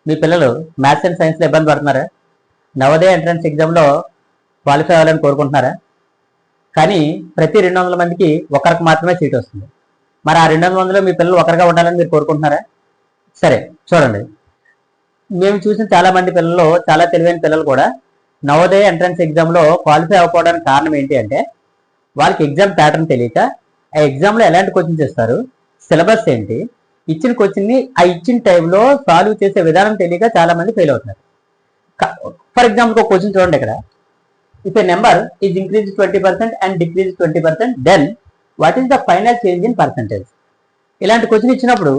మీ పిల్లలు maths and సైన్స్లో ఇబ్బంది పడుతున్నారా? నవోదయ ఎంట్రన్స్ ఎగ్జామ్లో క్వాలిఫై అవ్వాలని కోరుకుంటున్నారా? కానీ ప్రతి 200 మందికి ఒకరికి మాత్రమే సీట్ వస్తుంది. మరి ఆ 200 మందిలో మీ పిల్లలు ఒకరిగా ఉండాలని మీరు కోరుకుంటున్నారా? సరే చూడండి, మేము చూసిన చాలా మంది పిల్లలు, చాలా తెలివైన పిల్లలు కూడా నవోదయ ఎంట్రన్స్ ఎగ్జామ్లో క్వాలిఫై అవ్వకపోవడానికి కారణం ఏంటి అంటే వాళ్ళకి ఎగ్జామ్ ప్యాటర్న్ తెలియక, ఆ ఎగ్జామ్లో ఎలాంటి క్వశ్చన్స్ ఇస్తారు, సిలబస్ ఏంటి, ఇచ్చిన క్వశ్చన్ని ఆ ఇచ్చిన టైంలో సాల్వ్ చేసే విధానం తెలియక చాలా మంది ఫెయిల్ అవుతున్నారు. ఫర్ ఎగ్జాంపుల్ ఒక క్వశ్చన్ చూడండి ఇక్కడ. If a number is increase 20% and decrease 20%, then what is the final change in percentage? ఇలాంటి క్వశ్చన్ ఇచ్చినప్పుడు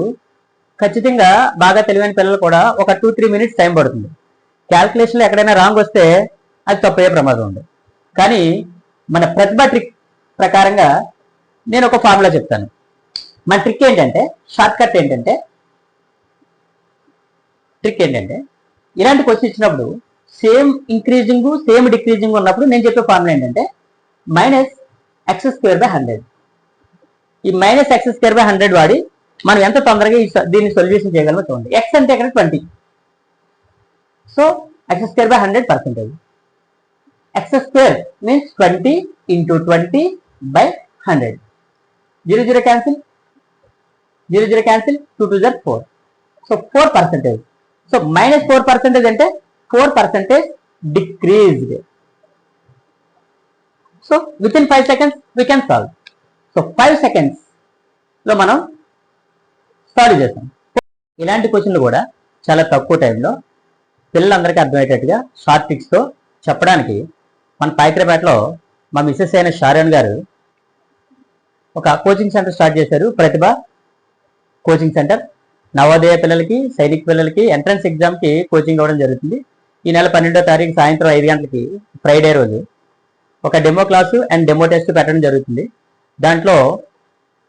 ఖచ్చితంగా బాగా తెలివైన పిల్లలు కూడా ఒక 2-3 మినిట్స్ టైం పడుతుంది. క్యాల్కులేషన్లో ఎక్కడైనా రాంగ్ వస్తే అది తప్పయ్యే ప్రమాదం ఉంది. కానీ మన ప్రతిభ ట్రిక్ ప్రకారంగా నేను ఒక ఫార్ములా చెప్తాను. మన ట్రిక్ ఏంటంటే, షార్ట్ కట్ ఏంటంటే, ఇలాంటి క్వశ్చన్ ఇచ్చినప్పుడు సేమ్ ఇంక్రీజింగ్ సేమ్ డిక్రీజింగ్ ఉన్నప్పుడు నేను చెప్పే ఫార్ములా ఏంటంటే -x²/100. ఈ -x²/100 వాడి మనం ఎంత తొందరగా దీన్ని సొల్యూషన్ చేయగలమో చూడండి. x అంటే ఇక్కడ 20, so x²/100%. x² means 20 × 20/100. 0 0 cancel, 0 0 cancel, 2 2 are 4. So 4%. So -4% అంటే 4% decreased. So within 5 seconds we can solve. So 5 seconds లో మనం సాల్వ్ చేస్తాం. ఇలాంటి క్వశ్చన్లు కూడా చాలా తక్కువ టైంలో పిల్లలందరికీ అర్థమయ్యేటట్టుగా షార్ట్ ట్రిక్స్తో చెప్పడానికి మన పాయకరపేటలో మా మిస్సెస్ అయిన షారియన్ గారు ఒక కోచింగ్ సెంటర్ స్టార్ట్ చేశారు. ప్రతిభ కోచింగ్ సెంటర్. నవోదయ పిల్లలకి, సైనిక్ పిల్లలకి ఎంట్రన్స్ ఎగ్జామ్కి కోచింగ్ ఇవ్వడం జరుగుతుంది. ఈ నెల 12వ తారీఖు సాయంత్రం 5 గంటలకి ఫ్రైడే రోజు ఒక demo class and demo test పెట్టడం జరుగుతుంది. దాంట్లో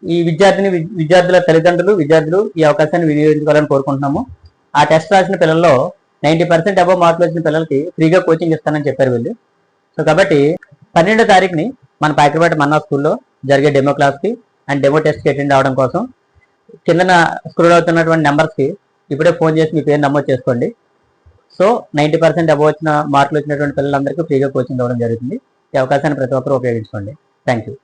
ఈ విద్యార్థుల తల్లిదండ్రులు, విద్యార్థులు ఈ అవకాశాన్ని వినియోగించుకోవాలని కోరుకుంటున్నాము. ఆ టెస్ట్ రాసిన పిల్లల్లో 90% అబవ్ మార్కులు వచ్చిన పిల్లలకి ఫ్రీగా కోచింగ్ ఇస్తానని చెప్పారు వీళ్ళు. సో కాబట్టి 12వ తారీఖుని మన పాయకరపేట మన్నా స్కూల్లో జరిగే డెమో క్లాస్కి అండ్ డెమో టెస్ట్కి అటెండ్ అవ్వడం కోసం కింద స్క్రోల్ అవుతున్నటువంటి నెంబర్స్కి ఇప్పుడే ఫోన్ చేసి మీ పేరు నమోదు చేసుకోండి. సో 90% అబవ్ వచ్చిన మార్కులు వచ్చినటువంటి పిల్లలందరికీ ఫ్రీగా కోచింగ్ ఇవ్వడం జరుగుతుంది. ఈ అవకాశాన్ని ప్రతి ఒక్కరూ ఉపయోగించుకోండి. Thank you.